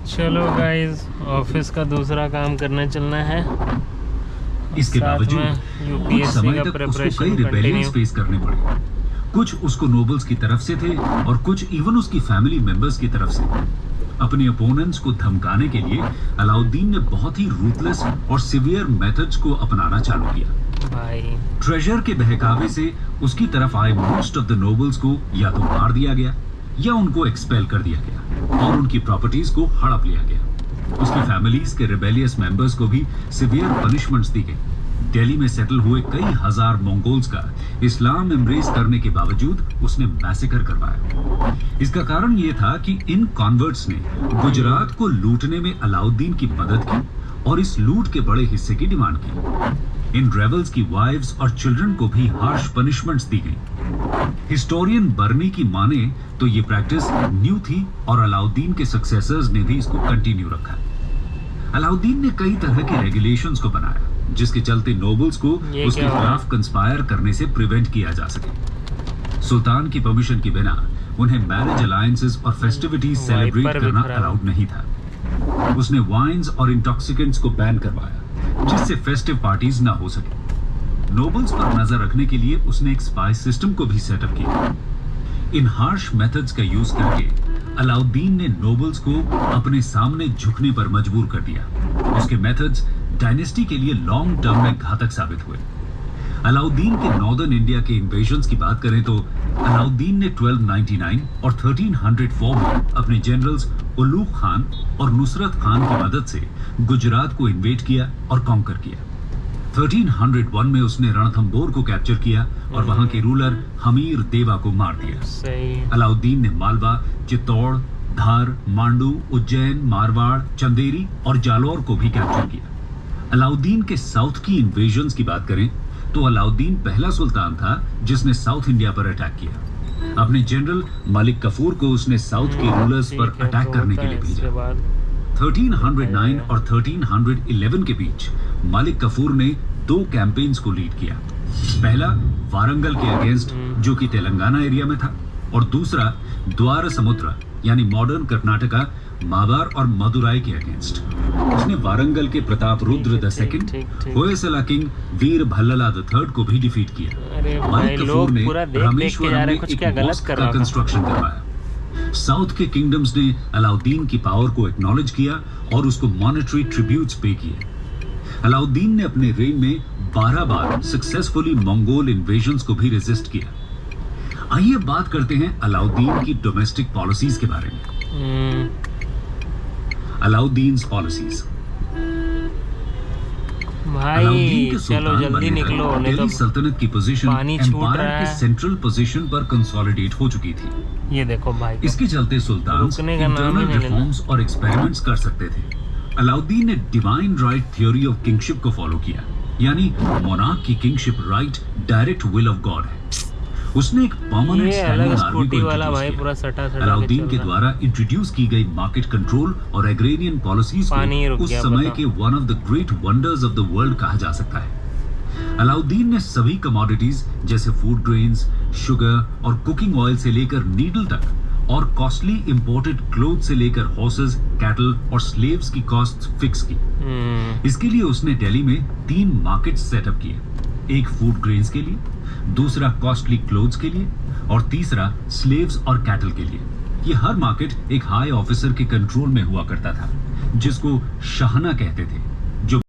चलो guys, office का दूसरा काम करने चलना है। इसके बावजूद कुछ समय तक उसको कई रिबेलियंस फेस करने पड़े। कुछ उसको नोबल्स की तरफ से थे और कुछ इवन उसकी फैमिली मेंबर्स की तरफ से। अपने अपोनेंट्स को धमकाने के लिए अलाउद्दीन ने बहुत ही रूथलेस और सिवियर मेथड्स को अपनाना चालू किया। भाई ट्रेजर के बहकावे से उसकी तरफ आए मोस्ट ऑफ द नोबल्स को या तो मार दिया गया या उनको एक्सपेल कर दिया गया और उनकी प्रॉपर्टीज को हड़प लिया गया। उसकी फैमिलीज के रिबेलियस मेंबर्स को भी सिवियर पनिशमेंट्स दी गई। दिल्ली में सेटल हुए कई हजार मंगोल्स का इस्लाम एम्ब्रेस करने के बावजूद उसने मैसेकर करवाया। इसका कारण यह था कि इन कॉन्वर्ट्स ने गुजरात को लूटने में अलाउद्दीन की मदद की और इस लूट के बड़े हिस्से की डिमांड की। इन रेबल्स की वाइव्स और चिल्ड्रन को भी हार्श पनिशमेंट्स दी गई। हिस्टोरियन बर्नी की माने तो ये प्रैक्टिस न्यू थी और अलाउद्दीन के सक्सेसर्स ने भी इसको कंटिन्यू रखा। अलाउद्दीन ने कई तरह के रेगुलेशंस को बनाया जिसके चलते नोबल्स को उसके खिलाफ कंस्पायर करने से प्रिवेंट किया जा सके। सुल्तान की परमिशन के बिना उन्हें मैरिज अलायंसेस और फेस्टिविटीज सेलिब्रेट करना अलाउड नहीं था। उसने वाइन्स और इंटॉक्सिकेंट्स को बैन करवाया जिससे फेस्टिव पार्टीज ना हो सके। नोबल्स पर नजर रखने के लिए उसने एक स्पाई सिस्टम को भी सेटअप किया। इन हार्श मेथड्स का यूज करके अलाउद्दीन ने नोबल्स को अपने सामने झुकने पर मजबूर कर दिया। उसके मेथड्स डायनेस्टी के लिए लॉन्ग टर्म में घातक साबित हुए। अलाउद्दीन के नॉर्दर्न इंडिया के इन्वेजन्स की बात करें तो अलाउद्दीन ने 1299 और 1304 में अपने जनरल्स उल्लूग खान और नुसरत खान की मदद से गुजरात को इन्वेड किया और कॉन्कर किया। 1301 में उसने रणथंबोर को कैप्चर किया और वहां के रूलर हमीर देवा को मार दिया। अलाउद्दीन ने मालवा, चित्तौड़, धार, मांडू, उज्जैन, मारवाड़, चंदेरी और जालौर को भी कैप्चर किया। अलाउद्दीन के साउथ की इन्वेजन्स की बात करें तो अलाउद्दीन पहला सुल्तान था जिसने साउथ इंडिया पर अटैक किया। अपने जनरल मलिक कफूर को उसने साउथ के रूलर्स पर अटैक करने के लिए भेजा। 1309 और 1311 के बीच मलिक कफूर ने 2 कैंपेन्स को लीड किया। पहला वारंगल के अगेंस्ट जो कि तेलंगाना एरिया में था और दूसरा द्वार समुद्र यानी मॉडर्न कर्नाटका, मावार और मदुराई के अगेंस्ट। उसने वारंगल के Pratap Rudra the second, Hoysala king Veera Ballala the third को भी डिफीट किया। मलिक कफूर ने रामेश्वरम में एक मॉस्क का कंस्ट्रक्शन करवाया। साउथ के किंगडम्स ने अलाउद्दीन की पावर को एक्नॉलेज किया और उसको मॉनेटरी ट्रिब्यूट्स पे किए। अलाउद्दीन ने अपने रेन में 12 बार सक्सेसफुली मंगोल इन्वेजन्स को भी रेजिस्ट किया। आइए बात करते हैं अलाउद्दीन की डोमेस्टिक पॉलिसीज के बारे में। अलाउद्दीन पॉलिसीज। भाई चलो जल्दी निकलो, नहीं तो सल्तनत की पोजीशन एम्पायर के सेंट्रल पोजीशन पर कंसोलिडेट हो चुकी थी। ये देखो भाई, इसके चलते सुल्तान इंटरनल रिफॉर्म्स और एक्सपेरिमेंट्स कर सकते थे। अलाउद्दीन ने divine right theory of kingship को फॉलो किया, यानी मोनार्क की kingship right direct will of God है। उसने एक परमानेंट स्टैंडिंग आर्मी को इंट्रोड्यूस किया। अलाउद्दीन के द्वारा इंट्रोड्यूस की गई मार्केट कंट्रोल और एग्रेरियन पॉलिसीज को उस समय के one of the great wonders of the world कहा जा सकता है। अलाउद्दीन ने सभी कमोडिटीज जैसे फूड ग्रेन्स, शुगर और कुकिंग ऑयल से लेकर नीडल तक और कॉस्टली इंपोर्टेड क्लोथ से लेकर हॉर्सेस, कैटल और स्लेव्स की कॉस्ट फिक्स की। इसके लिए उसने दिल्ली में 3 मार्केट सेटअप किए, एक फूड ग्रेन्स के लिए, दूसरा कॉस्टली क्लोथ्स के लिए और तीसरा स्लेव्स और कैटल के लिए। ये हर मार्केट एक हाई ऑफिसर के कंट्रोल में हुआ करता था जिसको शाहना कहते थे।